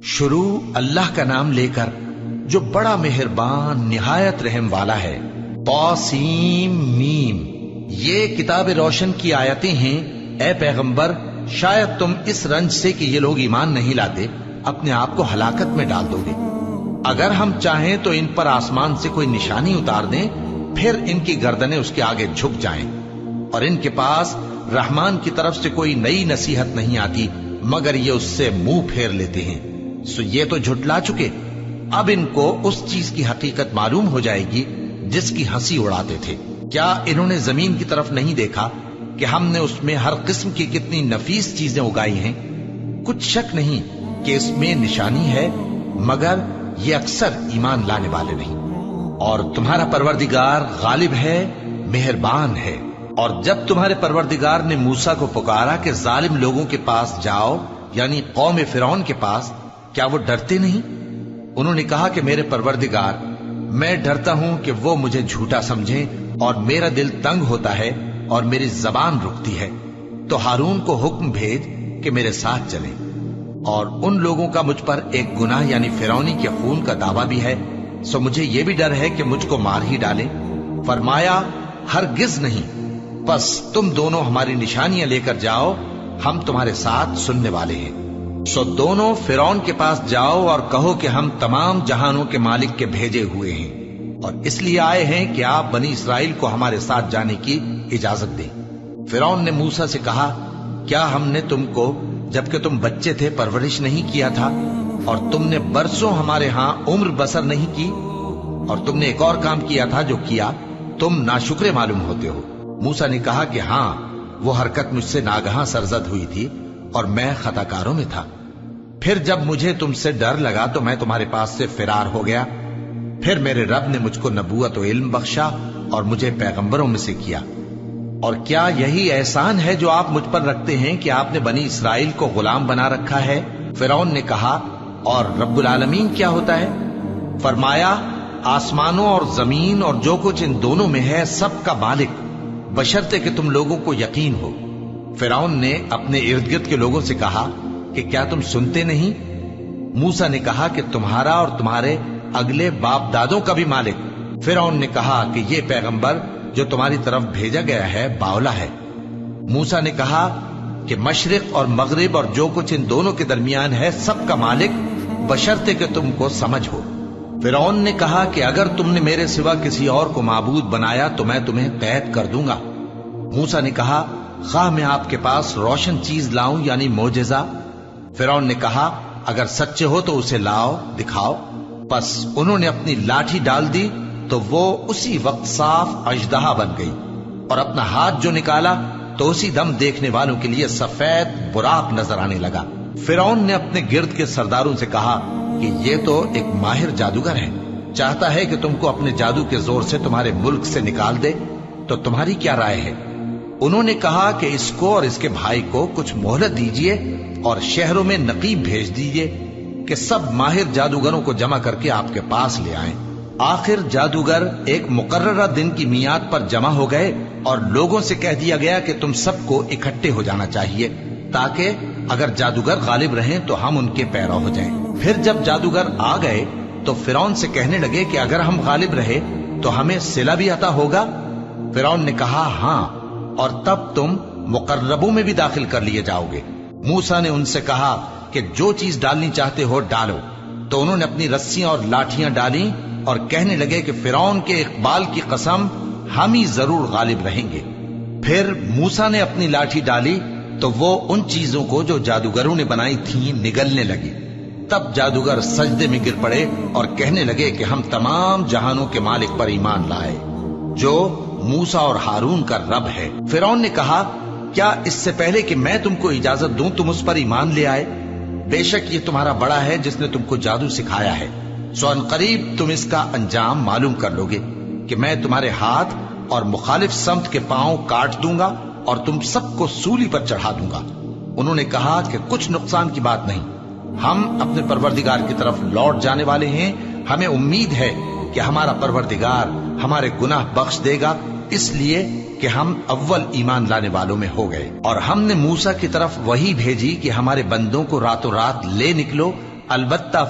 شروع اللہ کا نام لے کر جو بڑا مہربان نہایت رحم والا ہے۔ طاسیم میم، یہ کتاب روشن کی آیتیں ہیں۔ اے پیغمبر، شاید تم اس رنج سے کہ یہ لوگ ایمان نہیں لاتے اپنے آپ کو ہلاکت میں ڈال دو گے۔ اگر ہم چاہیں تو ان پر آسمان سے کوئی نشانی اتار دیں، پھر ان کی گردنیں اس کے آگے جھک جائیں، اور ان کے پاس رحمان کی طرف سے کوئی نئی نصیحت نہیں آتی مگر یہ اس سے منہ پھیر لیتے ہیں۔ سو یہ تو جھٹلا چکے، اب ان کو اس چیز کی حقیقت معلوم ہو جائے گی جس کی ہنسی اڑاتے تھے۔ کیا انہوں نے زمین کی طرف نہیں دیکھا کہ ہم نے اس میں ہر قسم کی کتنی نفیس چیزیں اگائی ہیں؟ کچھ شک نہیں کہ اس میں نشانی ہے، مگر یہ اکثر ایمان لانے والے نہیں۔ اور تمہارا پروردگار غالب ہے، مہربان ہے۔ اور جب تمہارے پروردگار نے موسیٰ کو پکارا کہ ظالم لوگوں کے پاس جاؤ، یعنی قوم فرعون کے پاس، کیا وہ ڈرتے نہیں؟ انہوں نے کہا کہ میرے پروردگار، میں ڈرتا ہوں کہ وہ مجھے جھوٹا سمجھیں، اور میرا دل تنگ ہوتا ہے اور میری زبان رکتی ہے۔ تو ہارون کو حکم بھیج کہ میرے ساتھ چلیں۔ اور ان لوگوں کا مجھ پر ایک گناہ یعنی فرعونی کے خون کا دعویٰ بھی ہے، سو مجھے یہ بھی ڈر ہے کہ مجھ کو مار ہی ڈالیں۔ فرمایا ہرگز نہیں، بس تم دونوں ہماری نشانیاں لے کر جاؤ، ہم تمہارے ساتھ سننے والے ہیں۔ سو دونوں فرعون کے پاس جاؤ اور کہو کہ ہم تمام جہانوں کے مالک کے بھیجے ہوئے ہیں، اور اس لیے آئے ہیں کہ آپ بنی اسرائیل کو ہمارے ساتھ جانے کی اجازت دیں۔ فرعون نے موسیٰ سے کہا، کیا ہم نے تم کو جبکہ تم بچے تھے پرورش نہیں کیا تھا، اور تم نے برسوں ہمارے ہاں عمر بسر نہیں کی؟ اور تم نے ایک اور کام کیا تھا جو کیا، تم ناشکرے معلوم ہوتے ہو۔ موسیٰ نے کہا کہ ہاں، وہ حرکت مجھ سے ناگہاں سرزد ہوئی تھی اور میں خطا کاروں میں تھا۔ پھر جب مجھے تم سے ڈر لگا تو میں تمہارے پاس سے فرار ہو گیا۔ پھر میرے رب نے مجھ کو نبوت و علم بخشا اور مجھے پیغمبروں میں سے کیا۔ اور کیا یہی احسان ہے جو آپ مجھ پر رکھتے ہیں کہ آپ نے بنی اسرائیل کو غلام بنا رکھا ہے؟ فرعون نے کہا، اور رب العالمین کیا ہوتا ہے؟ فرمایا، آسمانوں اور زمین اور جو کچھ ان دونوں میں ہے سب کا مالک، بشرطے کہ تم لوگوں کو یقین ہو۔ فرعون نے اپنے ارد گرد کے لوگوں سے کہا کہ کیا تم سنتے نہیں؟ موسیٰ نے کہا کہ تمہارا اور تمہارے اگلے باپ دادوں کا بھی مالک۔ فرعون نے کہا کہ یہ پیغمبر جو تمہاری طرف بھیجا گیا ہے باولا ہے۔ موسیٰ نے کہا کہ مشرق اور مغرب اور جو کچھ ان دونوں کے درمیان ہے سب کا مالک، بشرطے کہ تم کو سمجھ ہو۔ فرعون نے کہا کہ اگر تم نے میرے سوا کسی اور کو معبود بنایا تو میں تمہیں قید کر دوں گا۔ موسیٰ نے کہا، خواہ میں آپ کے پاس روشن چیز لاؤں یعنی معجزہ؟ فرعون نے کہا، اگر سچے ہو تو اسے لاؤ، دکھاؤ۔ پس انہوں نے اپنی لاٹھی ڈال دی تو وہ اسی وقت صاف اژدہا بن گئی، اور اپنا ہاتھ جو نکالا تو اسی دم دیکھنے والوں کے لیے سفید براق نظر آنے لگا۔ فرعون نے اپنے گرد کے سرداروں سے کہا کہ یہ تو ایک ماہر جادوگر ہے، چاہتا ہے کہ تم کو اپنے جادو کے زور سے تمہارے ملک سے نکال دے، تو تمہاری کیا رائے ہے؟ انہوں نے کہا کہ اس کو اور اس کے بھائی کو کچھ مہلت دیجیے اور شہروں میں نقیب بھیج دیجیے کہ سب ماہر جادوگروں کو جمع کر کے آپ کے پاس لے آئیں۔ آخر جادوگر ایک مقررہ دن کی میعاد پر جمع ہو گئے اور لوگوں سے کہہ دیا گیا کہ تم سب کو اکٹھے ہو جانا چاہیے تاکہ اگر جادوگر غالب رہیں تو ہم ان کے پیرو ہو جائیں۔ پھر جب جادوگر آ گئے تو فرعون سے کہنے لگے کہ اگر ہم غالب رہے تو ہمیں صلہ بھی عطا ہوگا؟ فرعون نے کہا، ہاں، اور تب تم مقربوں میں بھی داخل کر لیے جاؤ گے۔ موسیٰ نے ان سے کہا کہ جو چیز ڈالنی چاہتے ہو ڈالو، تو انہوں نے اپنی رسیاں اور لاٹھیاں ڈالیں اور کہنے لگے کہ فرعون کے اقبال کی قسم، ہم ہی ضرور غالب رہیں گے۔ پھر موسیٰ نے اپنی لاٹھی ڈالی تو وہ ان چیزوں کو جو جادوگروں نے بنائی تھیں نگلنے لگی۔ تب جادوگر سجدے میں گر پڑے اور کہنے لگے کہ ہم تمام جہانوں کے مالک پر ایمان لائے جو موسیٰ اور ہارون کا رب ہے۔ فرعون نے کہا، کیا اس سے پہلے کہ میں تم کو اجازت دوں تم اس پر ایمان لے آئے؟ بے شک یہ تمہارا بڑا ہے جس نے تم کو جادو سکھایا ہے، سو ان قریب تم اس کا انجام معلوم کر لو گے کہ میں تمہارے ہاتھ اور مخالف سمت کے پاؤں کاٹ دوں گا اور تم سب کو سولی پر چڑھا دوں گا۔ انہوں نے کہا کہ کچھ نقصان کی بات نہیں، ہم اپنے پروردگار کی طرف لوٹ جانے والے ہیں، ہمیں امید ہے کہ ہمارا پروردگار ہمارے گناہ بخش دے گا، اس لیے کہ ہم اول ایمان لانے والوں میں ہو گئے۔ اور ہم نے موسیٰ کی طرف وحی بھیجی کہ ہمارے بندوں کو راتوں رات لے نکلو البتہ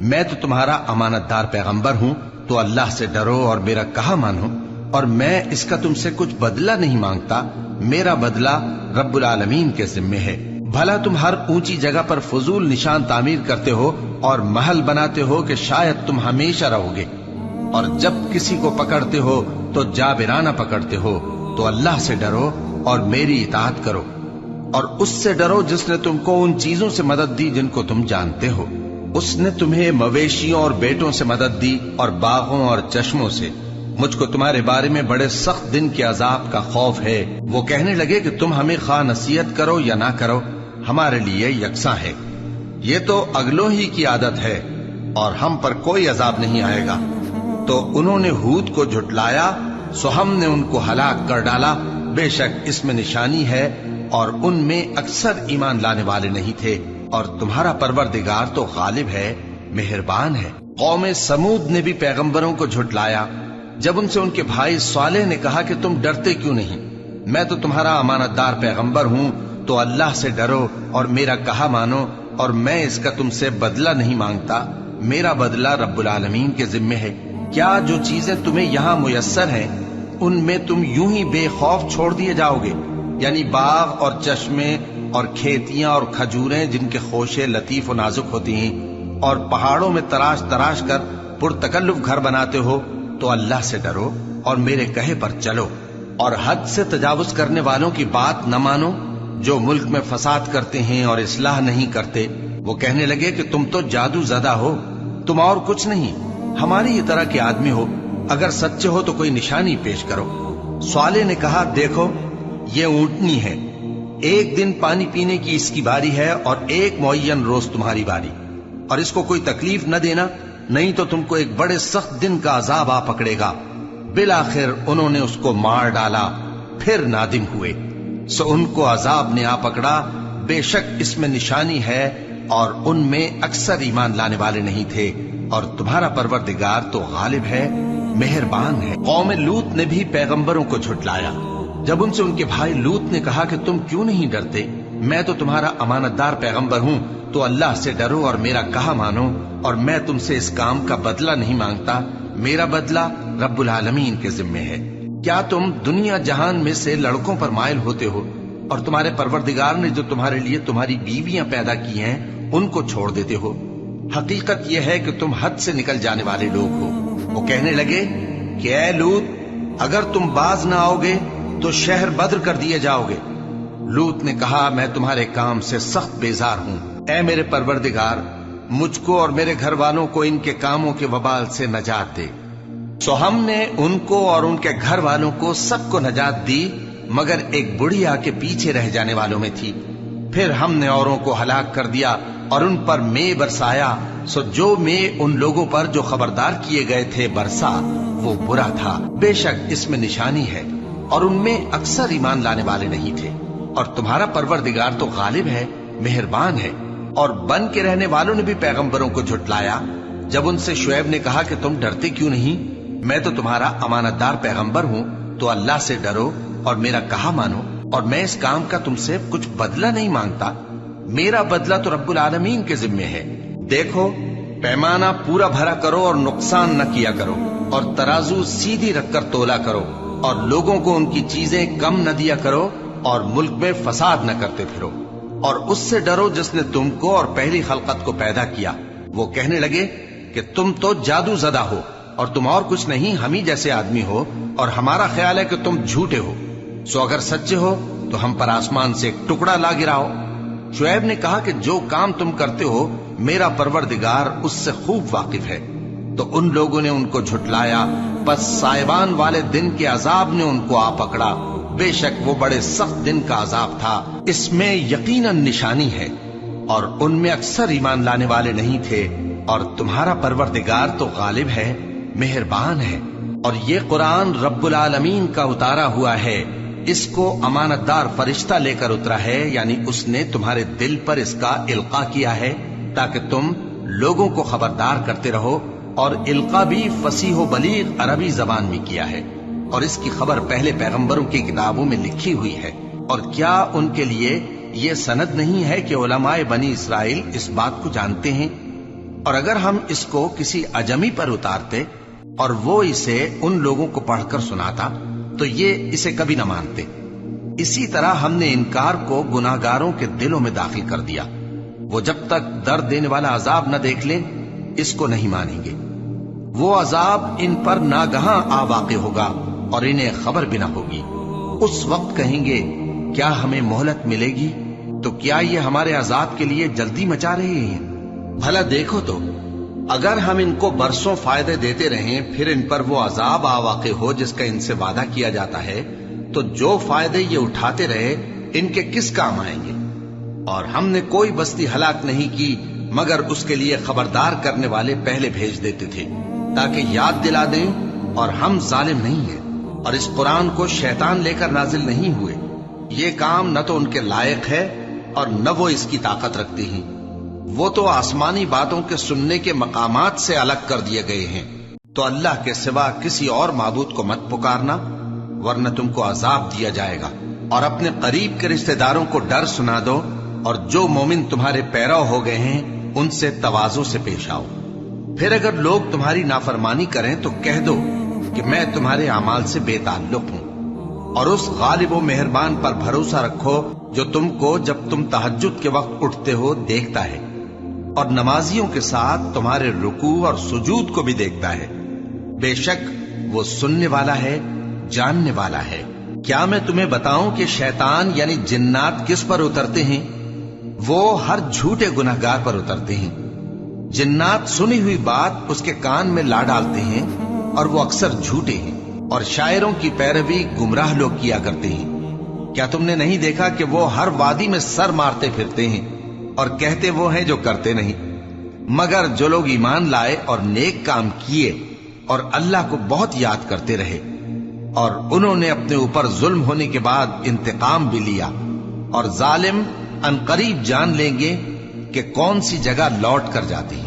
میں تو تمہارا امانت دار پیغمبر ہوں، تو اللہ سے ڈرو اور میرا کہا مانو، اور میں اس کا تم سے کچھ بدلہ نہیں مانگتا، میرا بدلہ رب العالمین کے ذمے ہے۔ بھلا تم ہر اونچی جگہ پر فضول نشان تعمیر کرتے ہو اور محل بناتے ہو کہ شاید تم ہمیشہ رہو گے، اور جب کسی کو پکڑتے ہو تو جابرانہ پکڑتے ہو، تو اللہ سے ڈرو اور میری اطاعت کرو، اور اس سے ڈرو جس نے تم کو ان چیزوں سے مدد دی جن کو تم جانتے ہو۔ اس نے تمہیں مویشیوں اور بیٹوں سے مدد دی اور باغوں اور چشموں سے۔ مجھ کو تمہارے بارے میں بڑے سخت دن کے عذاب کا خوف ہے۔ وہ کہنے لگے کہ تم ہمیں خواہ نصیحت کرو یا نہ کرو، ہمارے لیے یکساں ہے، یہ تو اگلوں ہی کی عادت ہے اور ہم پر کوئی عذاب نہیں آئے گا۔ تو انہوں نے ہود کو جھٹلایا، سو ہم نے ان کو ہلاک کر ڈالا۔ بے شک اس میں نشانی ہے اور ان میں اکثر ایمان لانے والے نہیں تھے، اور تمہارا پروردگار تو غالب ہے، مہربان ہے۔ قوم سمود نے بھی پیغمبروں کو جھٹلایا جب ان سے ان کے بھائی صالح نے کہا کہ تم ڈرتے کیوں نہیں، میں تو تمہارا امانت دار پیغمبر ہوں، تو اللہ سے ڈرو اور میرا کہا مانو، اور میں اس کا تم سے بدلہ نہیں مانگتا، میرا بدلہ رب العالمین کے ذمے ہے۔ کیا جو چیزیں تمہیں یہاں میسر ہیں ان میں تم یوں ہی بے خوف چھوڑ دیے جاؤ گے؟ یعنی باغ اور چشمے اور کھیتیاں اور کھجوریں جن کے خوشے لطیف و نازک ہوتی ہیں، اور پہاڑوں میں تراش تراش کر پرتکلف گھر بناتے ہو، تو اللہ سے ڈرو اور میرے کہے پر چلو، اور حد سے تجاوز کرنے والوں کی بات نہ مانو جو ملک میں فساد کرتے ہیں اور اصلاح نہیں کرتے۔ وہ کہنے لگے کہ تم تو جادو زدہ ہو، تم اور کچھ نہیں، ہماری یہ طرح کے آدمی ہو، اگر سچے ہو تو کوئی نشانی پیش کرو۔ صالح نے کہا دیکھو یہ اونٹنی ہے، ایک دن پانی پینے کی اس کی باری ہے اور ایک معین روز تمہاری باری، اور اس کو کوئی تکلیف نہ دینا، نہیں تو تم کو ایک بڑے سخت دن کا عذاب آ پکڑے گا۔ بالآخر انہوں نے اس کو مار ڈالا، پھر نادم ہوئے، سو ان کو عذاب نے آ پکڑا۔ بے شک اس میں نشانی ہے اور ان میں اکثر ایمان لانے والے نہیں تھے، اور تمہارا پروردگار تو غالب ہے، مہربان ہے۔ قوم لوط نے بھی پیغمبروں کو جھٹلایا جب ان سے ان کے بھائی لوط نے کہا کہ تم کیوں نہیں ڈرتے، میں تو تمہارا امانت دار پیغمبر ہوں، تو اللہ سے ڈرو اور میرا کہا مانو، اور میں تم سے اس کام کا بدلہ نہیں مانگتا، میرا بدلہ رب العالمین کے ذمے ہے۔ کیا تم دنیا جہان میں سے لڑکوں پر مائل ہوتے ہو، اور تمہارے پروردگار نے جو تمہارے لیے تمہاری بیویاں پیدا کی ہیں ان کو چھوڑ دیتے ہو؟ حقیقت یہ ہے کہ تم حد سے نکل جانے والے لوگ ہو۔ وہ کہنے لگے کہ اے لوط، اگر تم باز نہ آؤ گے تو شہر بدر کر دیے جاؤ گے۔ لوط نے کہا میں تمہارے کام سے سخت بیزار ہوں، اے میرے پروردگار مجھ کو اور میرے گھر والوں کو ان کے کاموں کے وبال سے نجات دے۔ سو ہم نے ان کو اور ان کے گھر والوں کو سب کو نجات دی، مگر ایک بڑھیا کے پیچھے رہ جانے والوں میں تھی۔ پھر ہم نے اوروں کو ہلاک کر دیا اور ان پر مے برسایا، سو جو مے ان لوگوں پر جو خبردار کیے گئے تھے برسا، وہ برا تھا۔ بے شک اس میں نشانی ہے اور ان میں اکثر ایمان لانے والے نہیں تھے، اور تمہارا پروردگار تو غالب ہے، مہربان ہے۔ اور بن کے رہنے والوں نے بھی پیغمبروں کو جھٹلایا جب ان سے شعیب نے کہا کہ تم ڈرتے کیوں نہیں، میں تو تمہارا امانت دار پیغمبر ہوں، تو اللہ سے ڈرو اور میرا کہا مانو، اور میں اس کام کا تم سے کچھ بدلہ نہیں مانگتا، میرا بدلہ تو رب العالمین کے ذمے ہے۔ دیکھو پیمانہ پورا بھرا کرو اور نقصان نہ کیا کرو، اور ترازو سیدھی رکھ کر تولا کرو، اور لوگوں کو ان کی چیزیں کم نہ دیا کرو، اور ملک میں فساد نہ کرتے پھرو، اور اس سے ڈرو جس نے تم کو اور پہلی خلقت کو پیدا کیا۔ وہ کہنے لگے کہ تم تو جادو زدہ ہو، اور تم اور کچھ نہیں، ہم ہی جیسے آدمی ہو، اور ہمارا خیال ہے کہ تم جھوٹے ہو، سو اگر سچے ہو تو ہم پر آسمان سے ایک ٹکڑا لا گراؤ۔ شعیب نے کہا کہ جو کام تم کرتے ہو میرا پروردگار اس سے خوب واقف ہے۔ تو ان لوگوں نے ان کو جھٹلایا، بس سائبان والے دن کے عذاب نے ان کو آ پکڑا، بے شک وہ بڑے سخت دن کا عذاب تھا، اس میں یقیناً نشانی ہے، اور ان میں اکثر ایمان لانے والے نہیں تھے، اور تمہارا پروردگار تو غالب ہے، مہربان ہے۔ اور یہ قرآن رب العالمین کا اتارا ہوا ہے، اس کو امانت دار فرشتہ لے کر اترا ہے، یعنی اس نے تمہارے دل پر اس کا القاء کیا ہے تاکہ تم لوگوں کو خبردار کرتے رہو، اور القاء بھی فصیح و بلیغ عربی زبان میں کیا ہے، اور اس کی خبر پہلے پیغمبروں کی کتابوں میں لکھی ہوئی ہے۔ اور کیا ان کے لیے یہ سند نہیں ہے کہ علماء بنی اسرائیل اس بات کو جانتے ہیں؟ اور اگر ہم اس کو کسی اجمی پر اتارتے اور وہ اسے ان لوگوں کو پڑھ کر سناتا تو یہ اسے کبھی نہ مانتے. اسی طرح ہم نے انکار کو گناہگاروں کے دلوں میں داخل کر دیا. وہ جب تک درد دینے والا عذاب نہ دیکھ لیں اس کو نہیں مانیں گے. وہ عذاب ان پر ناگہاں آ واقع ہوگا اور انہیں خبر بھی نہ ہوگی. اس وقت کہیں گے کیا ہمیں مہلت ملے گی؟ تو کیا یہ ہمارے عذاب کے لیے جلدی مچا رہے ہیں؟ بھلا دیکھو تو اگر ہم ان کو برسوں فائدے دیتے رہیں پھر ان پر وہ عذاب آ واقع ہو جس کا ان سے وعدہ کیا جاتا ہے تو جو فائدے یہ اٹھاتے رہے ان کے کس کام آئیں گے؟ اور ہم نے کوئی بستی ہلاک نہیں کی مگر اس کے لیے خبردار کرنے والے پہلے بھیج دیتے تھے تاکہ یاد دلا دیں، اور ہم ظالم نہیں ہیں. اور اس قرآن کو شیطان لے کر نازل نہیں ہوئے. یہ کام نہ تو ان کے لائق ہے اور نہ وہ اس کی طاقت رکھتے ہیں. وہ تو آسمانی باتوں کے سننے کے مقامات سے الگ کر دیے گئے ہیں. تو اللہ کے سوا کسی اور معبود کو مت پکارنا ورنہ تم کو عذاب دیا جائے گا. اور اپنے قریب کے رشتہ داروں کو ڈر سنا دو، اور جو مومن تمہارے پیرو ہو گئے ہیں ان سے تواضع سے پیش آؤ. پھر اگر لوگ تمہاری نافرمانی کریں تو کہہ دو کہ میں تمہارے اعمال سے بے تعلق ہوں. اور اس غالب و مہربان پر بھروسہ رکھو جو تم کو جب تم تہجد کے وقت اٹھتے ہو دیکھتا ہے، اور نمازیوں کے ساتھ تمہارے رکوع اور سجود کو بھی دیکھتا ہے. بے شک وہ سننے والا ہے، جاننے والا ہے. کیا میں تمہیں بتاؤں کہ شیطان یعنی جنات کس پر اترتے ہیں؟ وہ ہر جھوٹے گناہگار پر اترتے ہیں. جنات سنی ہوئی بات اس کے کان میں لا ڈالتے ہیں اور وہ اکثر جھوٹے ہیں، اور شاعروں کی پیروی گمراہ لوگ کیا کرتے ہیں. کیا تم نے نہیں دیکھا کہ وہ ہر وادی میں سر مارتے پھرتے ہیں اور کہتے وہ ہیں جو کرتے نہیں؟ مگر جو لوگ ایمان لائے اور نیک کام کیے اور اللہ کو بہت یاد کرتے رہے اور انہوں نے اپنے اوپر ظلم ہونے کے بعد انتقام بھی لیا، اور ظالم عنقریب جان لیں گے کہ کون سی جگہ لوٹ کر جاتے ہیں.